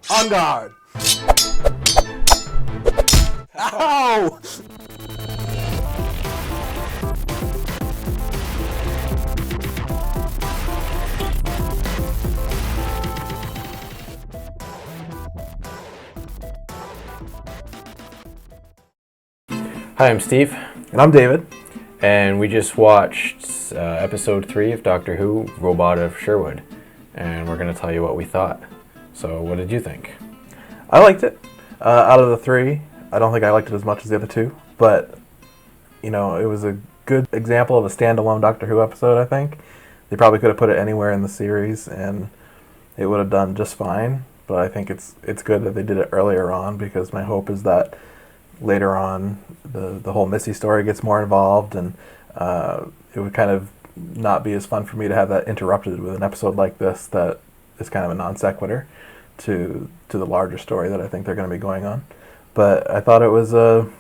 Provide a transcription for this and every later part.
On guard! Ow! Hi, I'm Steve. And I'm David. And we just watched episode 3 of Doctor Who, Robot of Sherwood. And we're going to tell you what we thought. So what did you think? I liked it. Out of the 3, I don't think I liked it as much as the other 2. But, you know, it was a good example of a standalone Doctor Who episode, I think. They probably could have put it anywhere in the series and it would have done just fine. But I think it's good that they did it earlier on, because my hope is that later on the whole Missy story gets more involved, and it would kind of not be as fun for me to have that interrupted with an episode like this that is kind of a non sequitur to the larger story that I think they're going to be going on. But I thought it was a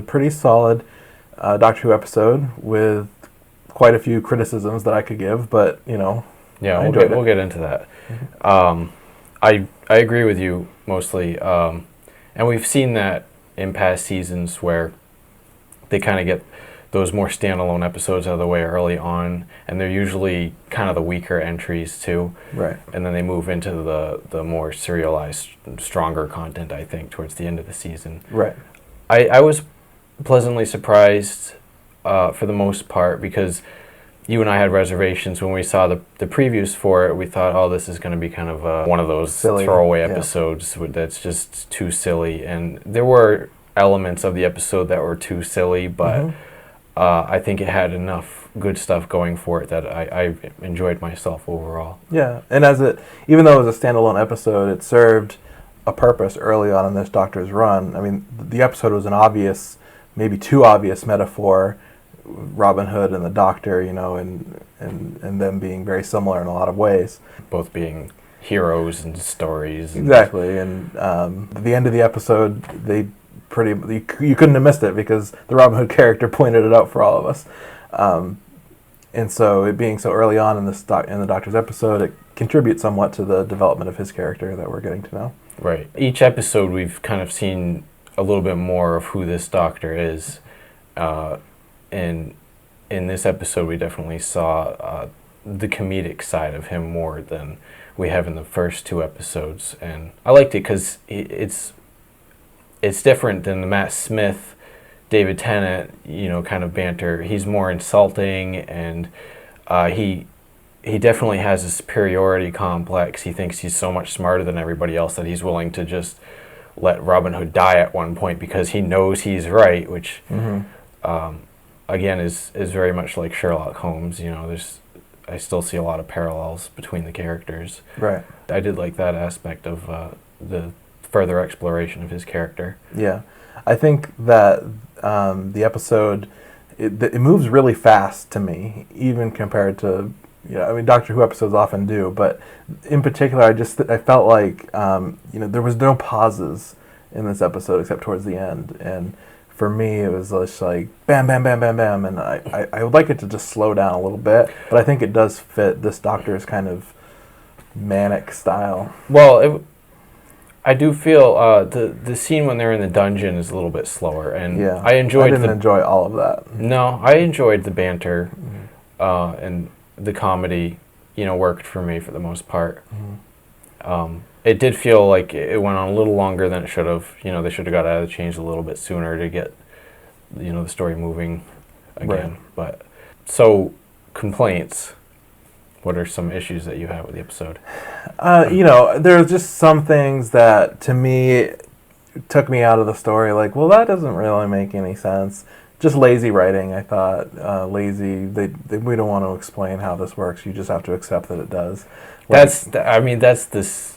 pretty solid Doctor Who episode with quite a few criticisms that I could give, but you know, yeah, we'll get into that. Mm-hmm. I agree with you mostly, and we've seen that in past seasons where they kind of get those more standalone episodes out of the way early on, and they're usually kind of the weaker entries too. Right. And then they move into the more serialized, stronger content, I think, towards the end of the season. Right. I was pleasantly surprised for the most part, because you and I had reservations when we saw the previews for it. We thought, oh, this is going to be kind of one of those silly throwaway episodes that's just too silly. And there were elements of the episode that were too silly, but I think it had enough good stuff going for it that I enjoyed myself overall. Yeah, and even though it was a standalone episode, it served a purpose early on in this Doctor's run. I mean, the episode was an obvious, maybe too obvious metaphor, Robin Hood and the Doctor, you know, and them being very similar in a lot of ways. Both being heroes and stories. Exactly, and at the end of the episode, you couldn't have missed it, because the Robin Hood character pointed it out for all of us. And so it being so early on in the Doctor's episode, it contributes somewhat to the development of his character that we're getting to know. Right. Each episode we've kind of seen a little bit more of who this Doctor is. And in this episode, we definitely saw the comedic side of him more than we have in the first 2 episodes. And I liked it because it's different than the Matt Smith, David Tennant, you know, kind of banter. He's more insulting, and he definitely has a superiority complex. He thinks he's so much smarter than everybody else that he's willing to just let Robin Hood die at one point because he knows he's right, which again is very much like Sherlock Holmes. You know, I still see a lot of parallels between the characters. Right. I did like that aspect of the further exploration of his character. Yeah, I think that the episode it moves really fast to me, even compared to, you know, I mean, Doctor Who episodes often do, but in particular, I felt like you know, there was no pauses in this episode except towards the end, and for me it was just like bam, bam, bam, bam, bam, and I would like it to just slow down a little bit, but I think it does fit this Doctor's kind of manic style. Well, I do feel the scene when they're in the dungeon is a little bit slower, and yeah, I didn't enjoy all of that. No, I enjoyed the banter, and the comedy, you know, worked for me for the most part. It did feel like it went on a little longer than it should have. You know, they should have got out of the change a little bit sooner to get, you know, the story moving again. Right. But so, complaints. What are some issues that you have with the episode? You know, there are just some things that, to me, took me out of the story. Like, well, that doesn't really make any sense. Just lazy writing, I thought. Lazy. We don't want to explain how this works. You just have to accept that it does. Like, that's the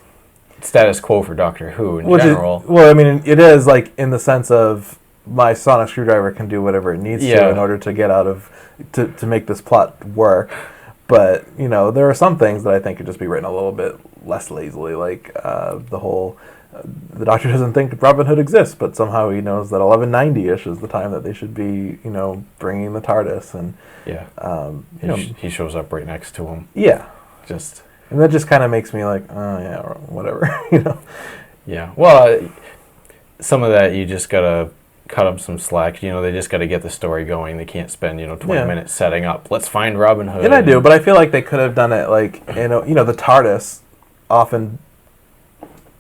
status quo for Doctor Who in general. Well, I mean, it is, like, in the sense of my sonic screwdriver can do whatever it needs to in order to get out of to make this plot work. But, you know, there are some things that I think could just be written a little bit less lazily, like the whole, the Doctor doesn't think Robin Hood exists, but somehow he knows that 1190-ish is the time that they should be, you know, bringing the TARDIS. And he shows up right next to him. Yeah. And that just kind of makes me like, oh, yeah, whatever, you know. Yeah. Well, some of that you just gotta cut them some slack. They just gotta get the story going. They can't spend 20 minutes setting up. Let's find Robin Hood. And I do, but I feel like they could have done it like the TARDIS often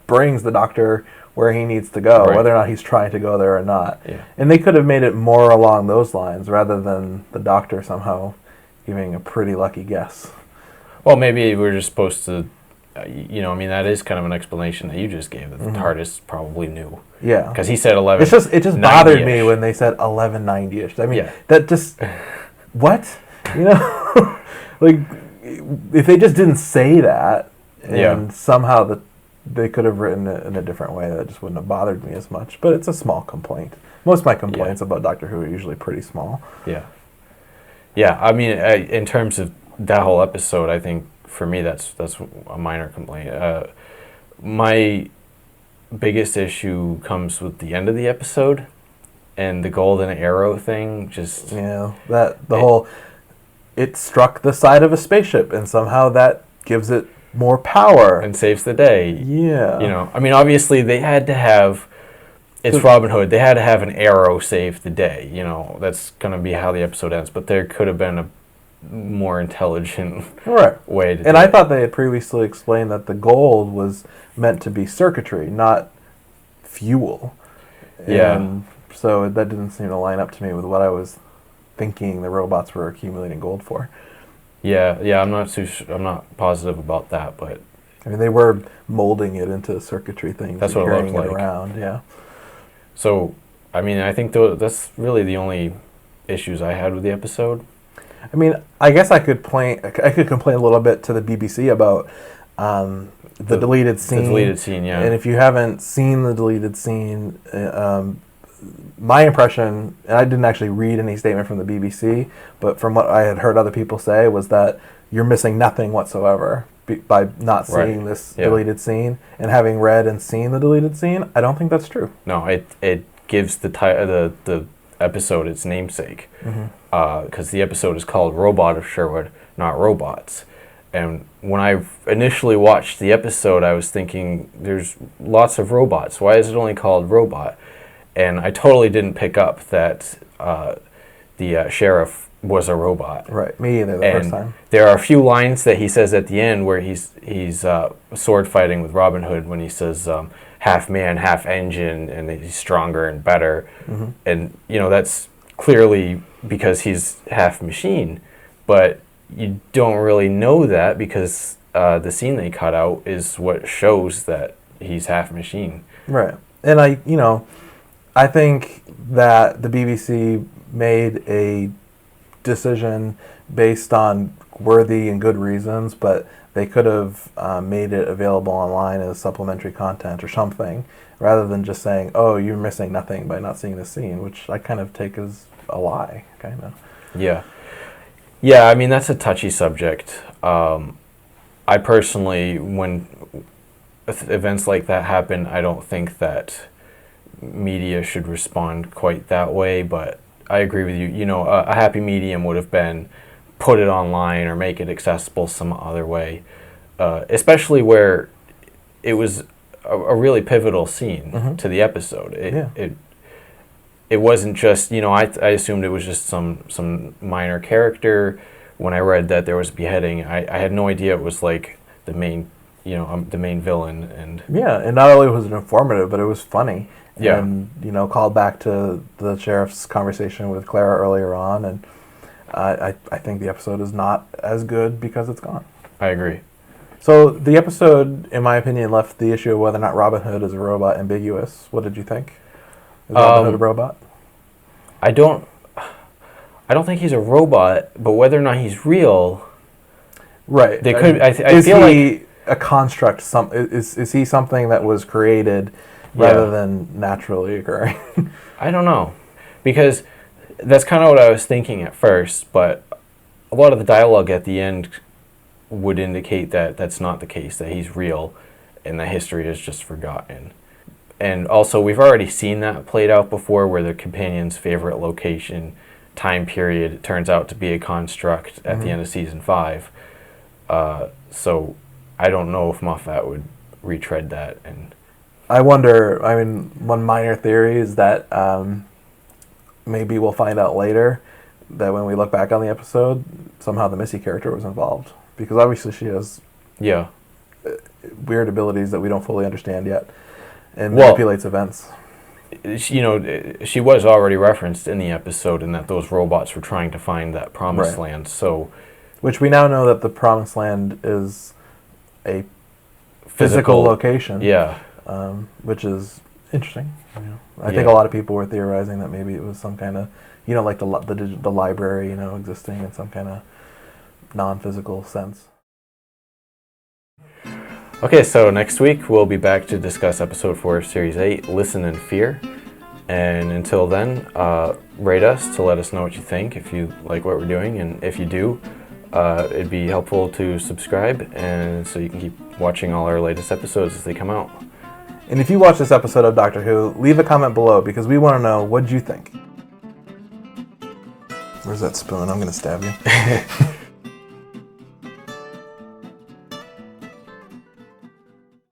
brings the Doctor where he needs to go, whether or not he's trying to go there or not. Yeah. And they could have made it more along those lines rather than the Doctor somehow giving a pretty lucky guess. Well, maybe we're just supposed to, that is kind of an explanation that you just gave, that the TARDIS probably knew. Yeah. Because he said 11. It just bothered me when they said 1190-ish. I mean, that just, what? Like, if they just didn't say that, and somehow they could have written it in a different way, that just wouldn't have bothered me as much. But it's a small complaint. Most of my complaints about Doctor Who are usually pretty small. Yeah. Yeah, I mean, in terms of that whole episode, I think for me that's a minor complaint. My biggest issue comes with the end of the episode and the golden arrow thing. Just it struck the side of a spaceship, and somehow that gives it more power and saves the day. Yeah. I mean, obviously they had to have. It's Robin Hood. They had to have an arrow save the day. That's going to be how the episode ends. But there could have been a more intelligent way to do it. And I thought they had previously explained that the gold was meant to be circuitry, not fuel. Yeah. And so that didn't seem to line up to me with what I was thinking the robots were accumulating gold for. Yeah. I'm not positive about that, but I mean, they were molding it into circuitry things. That's what it looked like. Around, yeah. So, I mean, I think that's really the only issues I had with the episode. I mean, I guess I could complain a little bit to the BBC about the deleted scene. The deleted scene, yeah. And if you haven't seen the deleted scene, my impression, and I didn't actually read any statement from the BBC, but from what I had heard other people say, was that you're missing nothing whatsoever by not seeing this deleted scene. And having read and seen the deleted scene, I don't think that's true. No, it gives the episode its namesake, because the episode is called Robot of Sherwood, not Robots. And when I initially watched the episode, I was thinking, there's lots of robots. Why is it only called Robot? And I totally didn't pick up that the sheriff was a robot. Right, me either first time. There are a few lines that he says at the end where he's sword fighting with Robin Hood when he says half man, half engine, and he's stronger and better. Mm-hmm. And that's clearly because he's half machine, but you don't really know that because the scene they cut out is what shows that he's half machine. Right, and I think that the BBC made a decision based on worthy and good reasons, but they could have made it available online as supplementary content or something, rather than just saying, oh, you're missing nothing by not seeing this scene, which I kind of take as a lie, kind of. Yeah. Yeah, I mean, that's a touchy subject. I personally, when events like that happen, I don't think that media should respond quite that way, but I agree with you. A happy medium would have been put it online or make it accessible some other way, especially where it was a really pivotal scene to the episode. It wasn't just, I assumed it was just some minor character. When I read that there was a beheading, I had no idea it was like the main villain. And not only was it informative, but it was funny. Yeah. And, called back to the sheriff's conversation with Clara earlier on, and I think the episode is not as good because it's gone. I agree. So the episode, in my opinion, left the issue of whether or not Robin Hood is a robot ambiguous. What did you think? Is Robin Hood a robot? I don't think he's a robot, but whether or not he's real, right? They could. I is feel he like a construct? Is he something that was created rather than naturally occurring? I don't know, because that's kind of what I was thinking at first, but a lot of the dialogue at the end would indicate that that's not the case, that he's real and that history is just forgotten. And also, we've already seen that played out before, where the companion's favorite location, time period, turns out to be a construct at the end of season 5. So I don't know if Moffat would retread that and I wonder, I mean, one minor theory is that maybe we'll find out later that when we look back on the episode, somehow the Missy character was involved. Because obviously she has weird abilities that we don't fully understand yet and manipulates events. You know, she was already referenced in the episode in that those robots were trying to find that promised land. So, which we now know that the promised land is a physical location. Yeah. Which is interesting. You know. I think a lot of people were theorizing that maybe it was some kind of, you know, like the library, you know, existing in some kind of non-physical sense. Okay, so next week we'll be back to discuss episode 4 of series 8, Listen and Fear. And until then, rate us to let us know what you think, if you like what we're doing, and if you do, it'd be helpful to subscribe, and so you can keep watching all our latest episodes as they come out. And if you watch this episode of Doctor Who, leave a comment below, because we want to know, what did you think? Where's that spoon? I'm going to stab you.